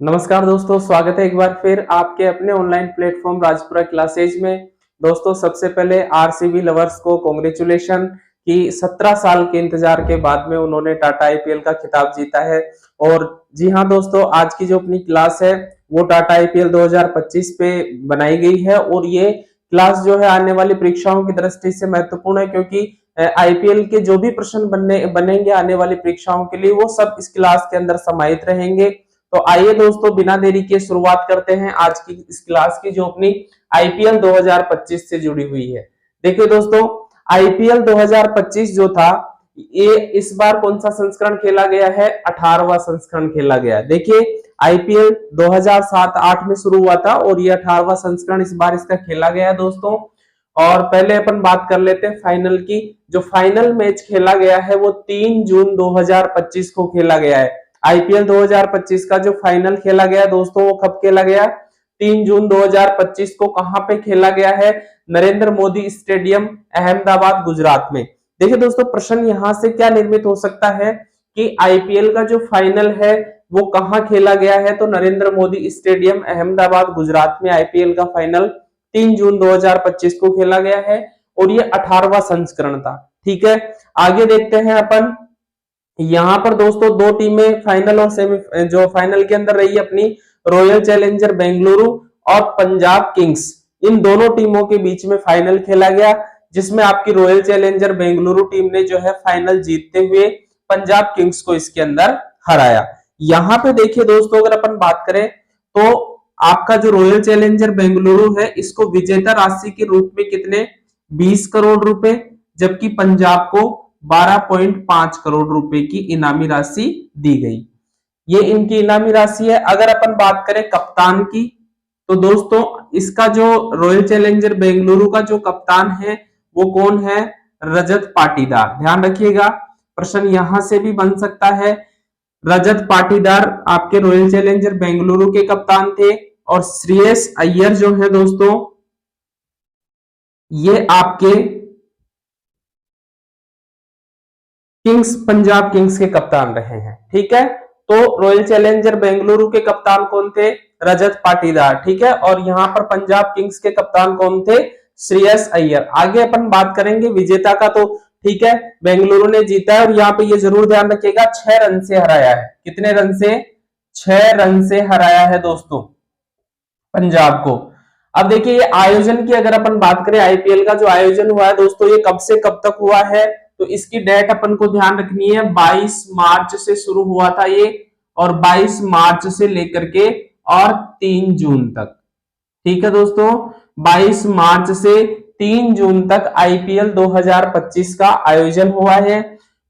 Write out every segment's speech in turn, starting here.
नमस्कार दोस्तों, स्वागत है एक बार फिर आपके अपने ऑनलाइन प्लेटफॉर्म राजपुरा क्लासेज में। दोस्तों, सबसे पहले आरसीबी लवर्स को कांग्रेचुलेशन कि 17 साल के इंतजार के बाद में उन्होंने टाटा आईपीएल का खिताब जीता है। और जी हां दोस्तों, आज की जो अपनी क्लास है वो टाटा आईपीएल 2025 पे बनाई गई है और ये क्लास जो है आने वाली परीक्षाओं की दृष्टि से महत्वपूर्ण है, क्योंकि आईपीएल के जो भी प्रश्न बनेंगे आने वाली परीक्षाओं के लिए वो सब इस क्लास के अंदर समाहित रहेंगे। तो आइए दोस्तों, बिना देरी के शुरुआत करते हैं आज की इस क्लास की जो अपनी आईपीएल 2025 से जुड़ी हुई है। देखिए दोस्तों, आईपीएल 2025 जो था ये इस बार कौन सा संस्करण खेला गया है? 18वां संस्करण खेला गया है। देखिए, आईपीएल 2007-8 में शुरू हुआ था और ये 18वां संस्करण इस बार इसका खेला गया है दोस्तों। और पहले अपन बात कर लेते हैं फाइनल की। जो फाइनल मैच खेला गया है वो 3 जून 2025 को खेला गया है। आईपीएल 2025 का जो फाइनल खेला गया दोस्तों वो कब खेला गया? 3 जून 2025 को। कहां पे खेला गया है? नरेंद्र मोदी स्टेडियम, अहमदाबाद, गुजरात में। देखिए दोस्तों, प्रश्न यहां से क्या निर्मित हो सकता है कि आईपीएल का जो फाइनल है वो कहां खेला गया है? तो नरेंद्र मोदी स्टेडियम, अहमदाबाद, गुजरात में आईपीएल का फाइनल 3 जून 2025 को खेला गया है और ये 18वां संस्करण था। ठीक है, आगे देखते हैं अपन। यहां पर दोस्तों दो टीमें फाइनल और सेमी जो फाइनल के अंदर रही अपनी, रॉयल चैलेंजर बेंगलुरु और पंजाब किंग्स। इन दोनों टीमों के बीच में फाइनल खेला गया, जिसमें आपकी रॉयल चैलेंजर बेंगलुरु टीम ने जो है फाइनल जीतते हुए पंजाब किंग्स को इसके अंदर हराया। यहां पे देखिए दोस्तों, अगर अपन बात करें तो आपका जो रॉयल चैलेंजर बेंगलुरु है इसको विजेता राशि के रूप में कितने? 20 करोड़ रुपए, जबकि पंजाब को 12.5 करोड़ रुपए की इनामी राशि दी गई। ये इनकी इनामी राशि है। अगर अपन बात करें कप्तान की, तो दोस्तों इसका जो रॉयल चैलेंजर बेंगलुरु का जो कप्तान है वो कौन है? रजत पाटीदार। ध्यान रखिएगा, प्रश्न यहां से भी बन सकता है। रजत पाटीदार आपके रॉयल चैलेंजर बेंगलुरु के कप्तान थे और श्रेयस अय्यर जो है दोस्तों ये आपके पंजाब किंग्स के कप्तान रहे हैं। ठीक है, तो रॉयल चैलेंजर बेंगलुरु के कप्तान कौन थे? रजत पाटीदार। ठीक है, और यहां पर पंजाब किंग्स के कप्तान कौन थे? श्रेयस अय्यर। आगे अपन बात करेंगे विजेता का। तो ठीक है, बेंगलुरु ने जीता है और यहाँ पे ये जरूर ध्यान रखिएगा 6 रन से हराया है। कितने रन से? 6 रन से हराया है दोस्तों पंजाब को। अब देखिए, ये आयोजन की अगर अपन बात करें, आईपीएल का जो आयोजन हुआ है दोस्तों ये कब से कब तक हुआ है? तो इसकी डेट अपन को ध्यान रखनी है। 22 मार्च से शुरू हुआ था ये और 22 मार्च से लेकर के और 3 जून तक। ठीक है दोस्तों, 22 मार्च से 3 जून तक आईपीएल 2025 का आयोजन हुआ है।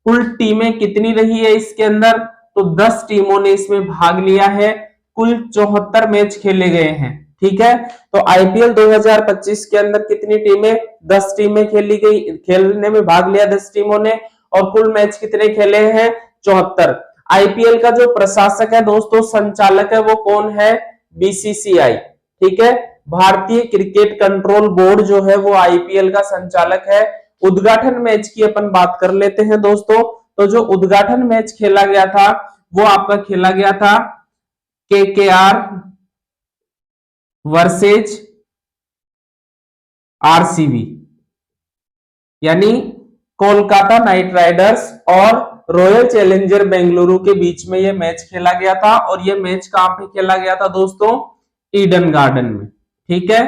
कुल टीमें कितनी रही है इसके अंदर? तो 10 टीमों ने इसमें भाग लिया है। कुल 74 मैच खेले गए हैं। ठीक है, तो आईपीएल 2025 के अंदर कितनी टीमें? 10 टीमें खेलने में भाग लिया 10 टीमों ने। और कुल मैच कितने खेले हैं? 74। आईपीएल का जो प्रशासक है दोस्तों, संचालक है, वो कौन है? बीसीसीआई। ठीक है, भारतीय क्रिकेट कंट्रोल बोर्ड जो है वो आईपीएल का संचालक है। उद्घाटन मैच की अपन बात कर लेते हैं दोस्तों। तो जो उद्घाटन मैच खेला गया था वो आपका खेला गया था केकेआर वर्सेज आरसीबी, यानी कोलकाता नाइट राइडर्स और रॉयल चैलेंजर बेंगलुरु के बीच में यह मैच खेला गया था। और यह मैच कहां पे खेला गया था दोस्तों? ईडन गार्डन में। ठीक है,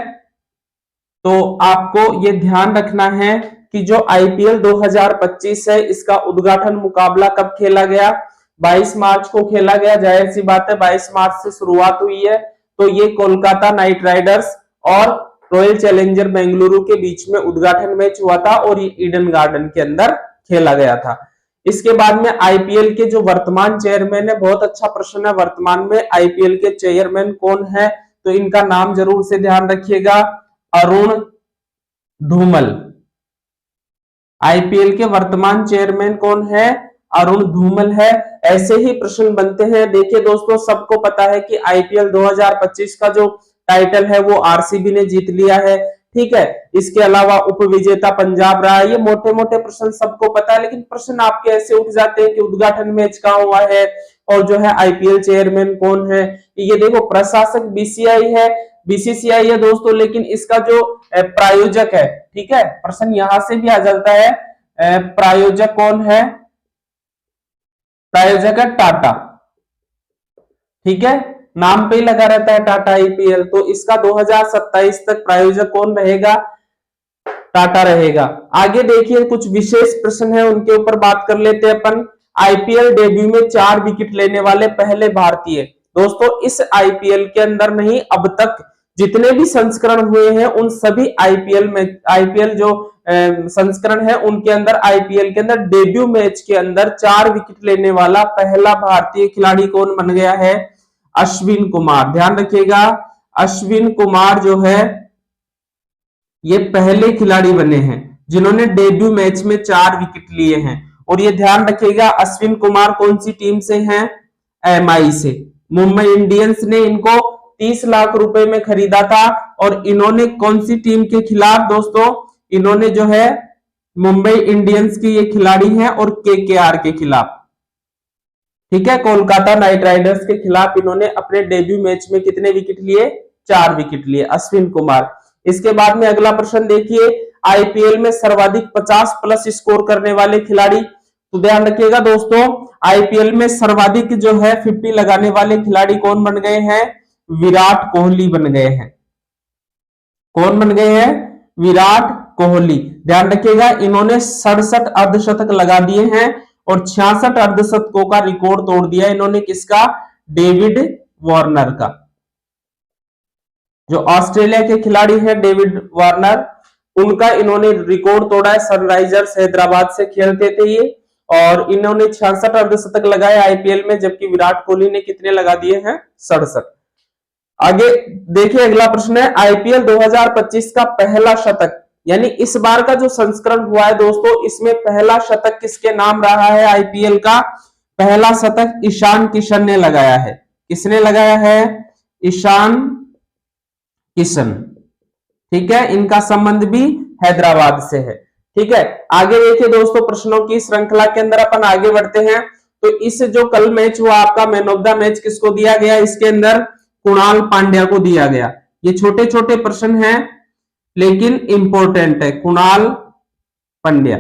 तो आपको यह ध्यान रखना है कि जो आईपीएल 2025 है इसका उद्घाटन मुकाबला कब खेला गया? 22 मार्च को खेला गया। जाहिर सी बात है, 22 मार्च से शुरुआत हुई है, तो ये कोलकाता नाइट राइडर्स और रॉयल चैलेंजर बेंगलुरु के बीच में उद्घाटन मैच हुआ था और ये ईडन गार्डन के अंदर खेला गया था। इसके बाद में आईपीएल के जो वर्तमान चेयरमैन है, बहुत अच्छा प्रश्न है, वर्तमान में आईपीएल के चेयरमैन कौन है? तो इनका नाम जरूर से ध्यान रखिएगा, अरुण धूमल। आईपीएल के वर्तमान चेयरमैन कौन है? अरुण धूमल है। ऐसे ही प्रश्न बनते हैं। देखिए दोस्तों, सबको पता है कि आईपीएल 2025 का जो टाइटल है वो आरसीबी ने जीत लिया है। ठीक है, इसके अलावा उपविजेता पंजाब रहा है। ये मोटे मोटे प्रश्न सबको पता है, लेकिन प्रश्न आपके ऐसे उठ जाते हैं कि उद्घाटन मैच कहां हुआ है, और जो है आईपीएल चेयरमैन कौन है? ये देखो प्रशासक बीसीआई है, बीसीसीआई है दोस्तों, लेकिन इसका जो प्रायोजक है, ठीक है, प्रश्न यहां से भी आ जाता है, प्रायोजक कौन है? प्रायोजक है टाटा, ठीक है, नाम पे ही लगा रहता है टाटा आईपीएल। तो इसका 2027 तक प्रायोजक कौन रहेगा? टाटा रहेगा। आगे देखिए कुछ विशेष प्रश्न है, उनके ऊपर बात कर लेते हैं अपन। आईपीएल डेब्यू में 4 विकेट लेने वाले पहले भारतीय। दोस्तों इस आईपीएल के अंदर नहीं, अब तक जितने भी संस्करण हुए हैं उन सभी आईपीएल जो संस्करण है उनके अंदर, आईपीएल के अंदर डेब्यू मैच के अंदर 4 विकेट लेने वाला पहला भारतीय खिलाड़ी कौन बन गया है? अश्विन कुमार। ध्यान रखिएगा, अश्विन कुमार जो है ये पहले खिलाड़ी बने हैं जिन्होंने डेब्यू मैच में 4 विकेट लिए हैं। और ये ध्यान रखिएगा अश्विन कुमार कौन सी टीम से हैं? एमआई से। मुंबई इंडियंस ने इनको 30 लाख रुपए में खरीदा था। और इन्होंने कौन सी टीम के खिलाफ दोस्तों? इन्होंने जो है मुंबई इंडियंस के ये खिलाड़ी हैं और केकेआर के खिलाफ, ठीक है, कोलकाता नाइट राइडर्स के खिलाफ इन्होंने अपने डेब्यू मैच में कितने विकेट लिए? 4 विकेट लिए, अश्विन कुमार। इसके बाद में अगला प्रश्न देखिए, आईपीएल में सर्वाधिक 50 प्लस स्कोर करने वाले खिलाड़ी। तो ध्यान रखिएगा दोस्तों, आईपीएल में सर्वाधिक जो है 50 लगाने वाले खिलाड़ी कौन बन गए हैं? विराट कोहली बन गए हैं। कौन बन गए हैं? विराट कोहली। ध्यान रखिएगा इन्होंने 67 अर्धशतक लगा दिए हैं और 66 अर्धशतकों का रिकॉर्ड तोड़ दिया इन्होंने। किसका? डेविड वार्नर का। जो ऑस्ट्रेलिया के खिलाड़ी हैं डेविड वार्नर, उनका इन्होंने रिकॉर्ड तोड़ा है। सनराइजर्स हैदराबाद से खेलते थे ये, और इन्होंने 66 अर्धशतक लगाए आईपीएल में, जबकि विराट कोहली ने कितने लगा दिए हैं? 67। आगे देखिए अगला प्रश्न है, आईपीएल 2025 का पहला शतक, यानी इस बार का जो संस्करण हुआ है दोस्तों, इसमें पहला शतक किसके नाम रहा है? आईपीएल का पहला शतक ईशान किशन ने लगाया है। किसने लगाया है? ईशान किशन, ठीक है, इनका संबंध भी हैदराबाद से है, ठीक है। आगे देखिए दोस्तों, प्रश्नों की श्रृंखला के अंदर अपन आगे बढ़ते हैं। तो इस जो कल मैच हुआ आपका, मैन ऑफ द मैच किसको दिया गया? इसके अंदर कुणाल पांड्या को दिया गया। ये छोटे छोटे प्रश्न हैं लेकिन इंपॉर्टेंट है। कुणाल पांड्या,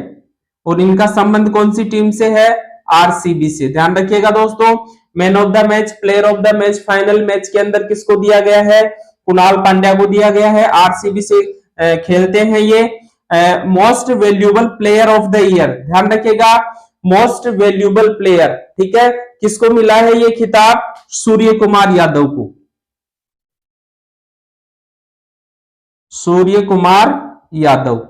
और इनका संबंध कौन सी टीम से है? आरसीबी से। ध्यान रखिएगा दोस्तों, man of the match, player of the match, final match के अंदर किसको दिया गया है? कुणाल पांड्या को दिया गया है। आरसीबी से खेलते हैं ये। Most valuable player of the year, ध्यान रखिएगा, मोस्ट वैल्यूएबल प्लेयर, ठीक है, किसको मिला है ये खिताब? सूर्य कुमार यादव को। सूर्य कुमार यादव,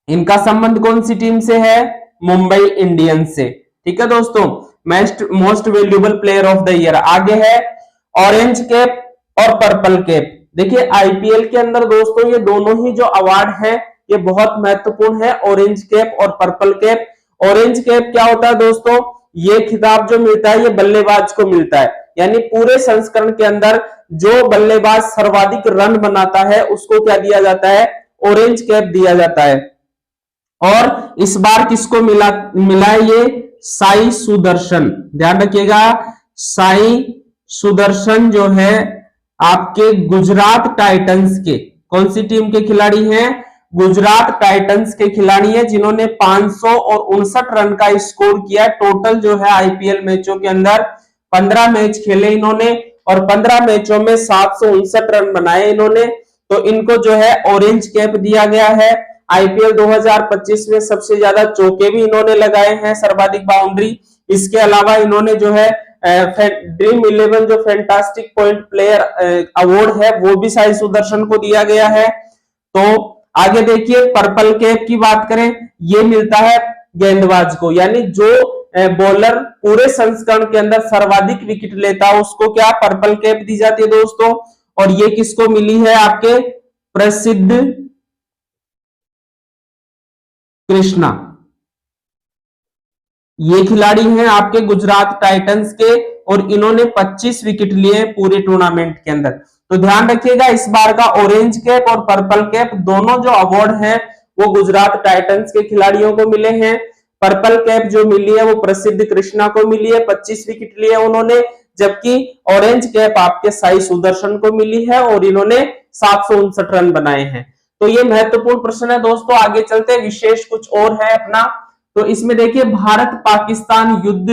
इनका संबंध कौन सी टीम से है? मुंबई इंडियंस से, ठीक है दोस्तों। Most valuable player of the year. आगे है ऑरेंज कैप और पर्पल कैप। देखिए आईपीएल के अंदर दोस्तों ये दोनों ही जो अवार्ड है ये बहुत महत्वपूर्ण है, ऑरेंज कैप और पर्पल कैप। ऑरेंज कैप क्या होता है दोस्तों? ये खिताब जो मिलता है ये बल्लेबाज को मिलता है, यानी पूरे संस्करण के अंदर जो बल्लेबाज सर्वाधिक रन बनाता है उसको क्या दिया जाता है? ऑरेंज कैप दिया जाता है। और इस बार किसको मिला है ये? साई सुदर्शन। ध्यान रखिएगा, साई सुदर्शन जो है आपके गुजरात टाइटंस के, कौन सी टीम के खिलाड़ी हैं? गुजरात टाइटंस के खिलाड़ी हैं, जिन्होंने 559 रन का स्कोर किया। टोटल जो है आईपीएल मैचों के अंदर 15 मैच खेले इन्होंने और 15 मैचों में 759 रन बनाए इन्होंने। तो इनको जो है ऑरेंज कैप दिया गया है। आईपीएल 2025 में सबसे ज्यादा चौके भी इन्होंने लगाए हैं, सर्वाधिक बाउंड्री। इसके अलावा इन्होंने जो है ड्रीम 11 जो फैंटास्टिक पॉइंट प्लेयर अवार्ड है वो भी साई सुदर्शन को दिया गया है। तो आगे देखिए पर्पल कैप की बात करें, ये मिलता है गेंदबाज को, यानी जो बॉलर पूरे संस्करण के अंदर सर्वाधिक विकेट लेता है उसको क्या पर्पल कैप दी जाती है दोस्तों। और ये किसको मिली है? आपके प्रसिद्ध कृष्णा, ये खिलाड़ी हैं आपके गुजरात टाइटंस के और इन्होंने 25 विकेट लिए पूरे टूर्नामेंट के अंदर। तो ध्यान रखिएगा इस बार का ऑरेंज कैप और पर्पल कैप दोनों जो अवार्ड हैं वो गुजरात टाइटंस के खिलाड़ियों को मिले हैं। पर्पल कैप जो मिली है वो प्रसिद्ध कृष्णा को मिली है, 25 विकेट लिए उन्होंने, जबकि ऑरेंज कैप आपके साई सुदर्शन को मिली है और इन्होंने 759 रन बनाए हैं। तो ये महत्वपूर्ण प्रश्न है दोस्तों। आगे चलते, विशेष कुछ और है अपना। तो इसमें देखिए, भारत पाकिस्तान युद्ध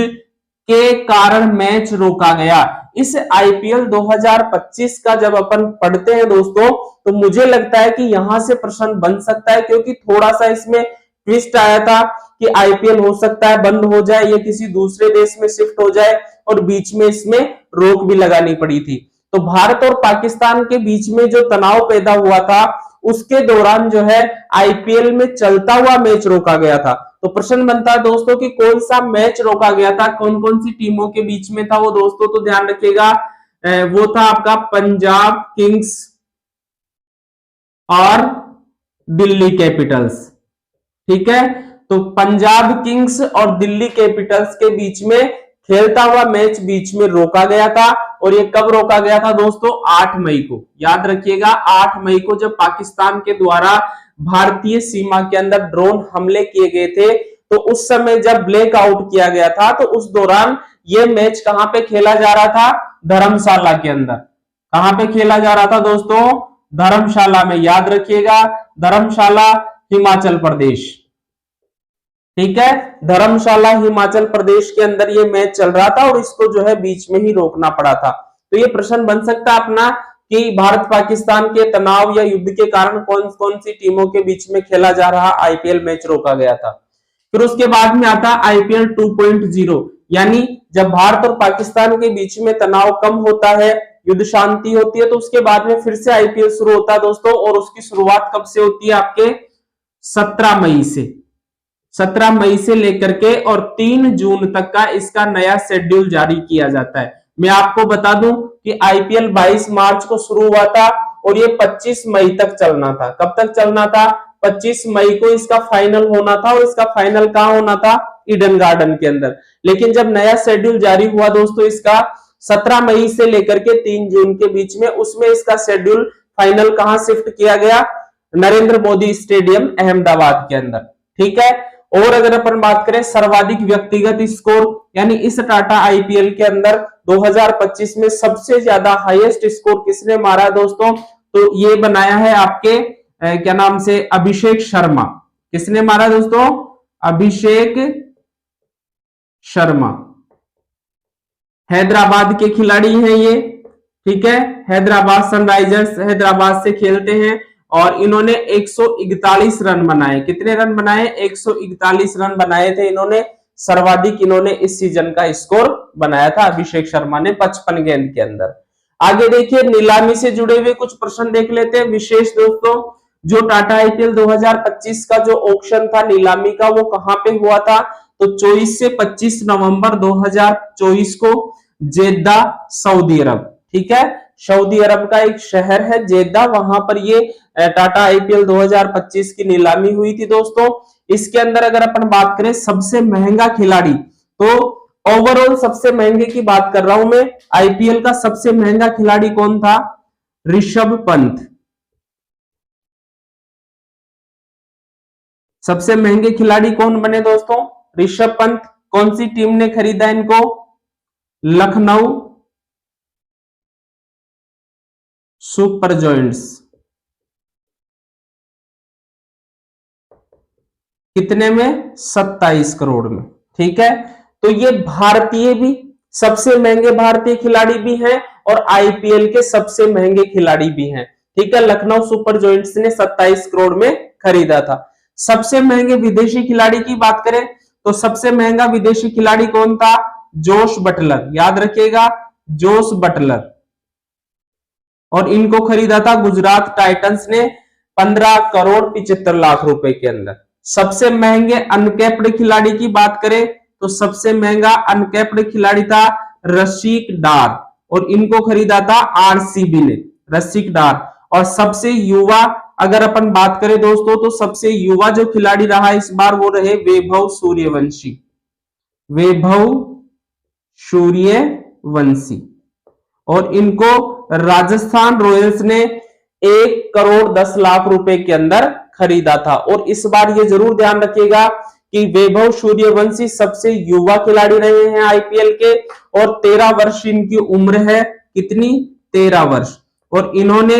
के कारण मैच रोका गया। इस आईपीएल 2025 का जब अपन पढ़ते हैं दोस्तों, तो मुझे लगता है कि यहां से प्रश्न बन सकता है, क्योंकि थोड़ा सा इसमें ट्विस्ट आया था कि आईपीएल हो सकता है बंद हो जाए, ये किसी दूसरे देश में शिफ्ट हो जाए, और बीच में इसमें रोक भी लगानी पड़ी थी। तो भारत और पाकिस्तान के बीच में जो तनाव पैदा हुआ था, उसके दौरान जो है आईपीएल में चलता हुआ मैच रोका गया था। तो प्रश्न बनता है दोस्तों कि कौन सा मैच रोका गया था, कौन कौन सी टीमों के बीच में था वो दोस्तों, तो ध्यान रखिएगा। वो था आपका पंजाब किंग्स और दिल्ली कैपिटल्स। ठीक है, तो पंजाब किंग्स और दिल्ली कैपिटल्स के बीच में खेलता हुआ मैच बीच में रोका गया था। और ये कब रोका गया था दोस्तों? 8 मई को। याद रखिएगा, 8 मई को जब पाकिस्तान के द्वारा भारतीय सीमा के अंदर ड्रोन हमले किए गए थे, तो उस समय जब ब्लैकआउट किया गया था, तो उस दौरान ये मैच कहां पे खेला जा रहा था? धर्मशाला के अंदर। कहां पे खेला जा रहा था दोस्तों? धर्मशाला में। याद रखिएगा, धर्मशाला हिमाचल प्रदेश। ठीक है, धर्मशाला हिमाचल प्रदेश के अंदर ये मैच चल रहा था और इसको जो है बीच में ही रोकना पड़ा था। तो ये प्रश्न बन सकता है अपना कि भारत पाकिस्तान के तनाव या युद्ध के कारण कौन कौन सी टीमों के बीच में खेला जा रहा आईपीएल मैच रोका गया था। फिर उसके बाद में आता आईपीएल 2.0, यानी जब भारत और पाकिस्तान के बीच में तनाव कम होता है, युद्ध शांति होती है, तो उसके बाद में फिर से आईपीएल शुरू होता है दोस्तों। और उसकी शुरुआत कब से होती है? आपके 17 मई से। 17 मई से लेकर के और 3 जून तक का इसका नया शेड्यूल जारी किया जाता है। मैं आपको बता दूं कि आईपीएल 22 मार्च को शुरू हुआ था और ये 25 मई तक चलना था। कब तक चलना था? 25 मई को इसका फाइनल होना था। और इसका फाइनल कहां होना था? ईडन गार्डन के अंदर। लेकिन जब नया शेड्यूल जारी हुआ दोस्तों इसका 17 मई से लेकर के 3 जून के बीच में, उसमें इसका शेड्यूल फाइनल कहां शिफ्ट किया गया? नरेंद्र मोदी स्टेडियम अहमदाबाद के अंदर। ठीक है, और अगर अपन बात करें सर्वाधिक व्यक्तिगत स्कोर, यानी इस टाटा आईपीएल के अंदर 2025 में सबसे ज्यादा हाईएस्ट स्कोर किसने मारा है दोस्तों? तो ये बनाया है आपके क्या नाम से? अभिषेक शर्मा। किसने मारा दोस्तों? अभिषेक शर्मा। हैदराबाद के खिलाड़ी हैं ये। ठीक है, हैदराबाद सनराइजर्स हैदराबाद से खेलते हैं और इन्होंने 141 रन बनाए। कितने रन बनाए? 141 रन बनाए थे इन्होंने। सर्वाधिक इन्होंने इस सीजन का स्कोर बनाया था अभिषेक शर्मा ने 55 गेंद के अंदर। आगे देखिए, नीलामी से जुड़े हुए कुछ प्रश्न देख लेते हैं विशेष दोस्तों। जो टाटा आईपीएल 2025 का जो ऑक्शन था नीलामी का, वो कहां पे हुआ था? तो 24 से 25 नवंबर 2024 को जेद्दा, सऊदी अरब। ठीक है, सऊदी अरब का एक शहर है जेद्दा, वहां पर ये टाटा आईपीएल 2025 की नीलामी हुई थी दोस्तों। इसके अंदर अगर अपन बात करें सबसे महंगा खिलाड़ी, तो ओवरऑल सबसे महंगे की बात कर रहा हूं मैं, आईपीएल का सबसे महंगा खिलाड़ी कौन था? ऋषभ पंत। सबसे महंगे खिलाड़ी कौन बने दोस्तों? ऋषभ पंत। कौन सी टीम ने खरीदा इनको? Lucknow super joints. कितने में? 27 करोड़ में। ठीक है, तो ये भारतीय भी, सबसे महंगे भारतीय खिलाड़ी भी हैं और आईपीएल के सबसे महंगे खिलाड़ी भी हैं। ठीक है, लखनऊ सुपर जॉयंट्स ने 27 करोड़ में खरीदा था। सबसे महंगे विदेशी खिलाड़ी की बात करें तो सबसे महंगा विदेशी खिलाड़ी कौन था? जोश बटलर। याद रखिएगा, जोश बटलर। और इनको खरीदा था गुजरात टाइटंस ने 15 करोड़ 75 लाख रुपए के अंदर। सबसे महंगे अनकैप्ड खिलाड़ी की बात करें तो सबसे महंगा अनकैप्ड खिलाड़ी था रसिक डार और इनको खरीदा था आरसीबी ने, रसिक डार। और सबसे युवा अगर अपन बात करें दोस्तों, तो सबसे युवा जो खिलाड़ी रहा इस बार वो रहे वैभव सूर्यवंशी। वैभव सूर्यवंशी। और इनको राजस्थान रॉयल्स ने 1 करोड़ 10 लाख रुपए के अंदर खरीदा था। और इस बार ये जरूर ध्यान रखिएगा कि वैभव सूर्यवंशी सबसे युवा खिलाड़ी रहे हैं आईपीएल के, और 13 वर्ष इनकी उम्र है। कितनी? 13 वर्ष। और इन्होंने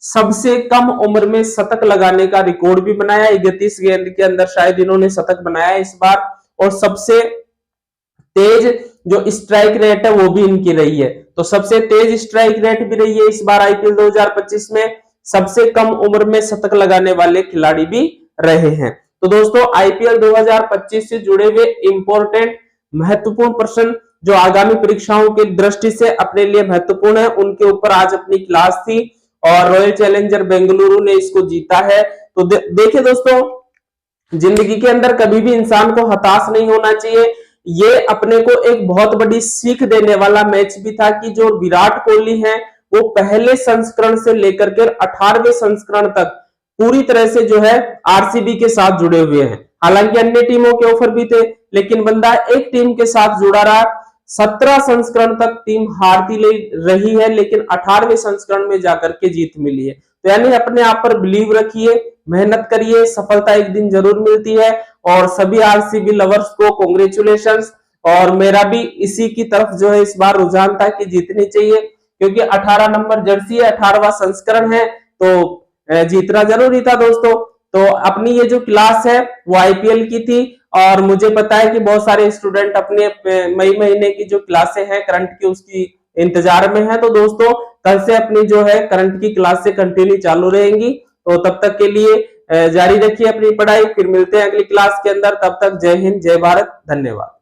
सबसे कम उम्र में शतक लगाने का रिकॉर्ड भी बनाया। 31 गेंद के अंदर शायद इन्होंने शतक बनाया इस बार। और सबसे तेज जो स्ट्राइक रेट है वो भी इनकी रही है। तो सबसे तेज स्ट्राइक रेट भी रही है इस बार आईपीएल 2025 में। सबसे कम उम्र में शतक लगाने वाले खिलाड़ी भी रहे हैं। तो दोस्तों आईपीएल 2025 से जुड़े हुए इंपॉर्टेंट महत्वपूर्ण प्रश्न जो आगामी परीक्षाओं की दृष्टि से अपने लिए महत्वपूर्ण है, उनके ऊपर आज अपनी क्लास थी और रॉयल चैलेंजर बेंगलुरु ने इसको जीता है। तो देखिए दोस्तों, जिंदगी के अंदर कभी भी इंसान को हताश नहीं होना चाहिए। ये अपने को एक बहुत बड़ी सीख देने वाला मैच भी था कि जो विराट कोहली हैं वो पहले संस्करण से लेकर के 18वें संस्करण तक पूरी तरह से जो है आरसीबी के साथ जुड़े हुए हैं। हालांकि अन्य टीमों के ऑफर भी थे, लेकिन बंदा एक टीम के साथ जुड़ा रहा। 17 संस्करण तक टीम हारती रही है, लेकिन 18वें संस्करण में जाकर के जीत मिली है। तो यानी अपने आप पर बिलीव रखिए, मेहनत करिए, सफलता एक दिन जरूर मिलती है। और सभी आरसीबी लवर्स को कांग्रेचुलेशंस। और मेरा भी इसी की तरफ जो है इस बार रुझान था कि जीतनी चाहिए, क्योंकि 18 नंबर जर्सी है, 18वां संस्करण है, तो जीतना जरूरी था दोस्तों। तो अपनी ये जो क्लास है वो आईपीएल की थी, और मुझे पता है कि बहुत सारे स्टूडेंट अपने मई महीने की जो क्लासें हैं करंट की उसकी इंतजार में है। तो दोस्तों कल से अपनी जो है करंट की क्लास से कंटिन्यू चालू रहेंगी। तो तब तक के लिए जारी रखिए अपनी पढ़ाई। फिर मिलते हैं अगली क्लास के अंदर। तब तक जय हिंद, जय भारत, धन्यवाद।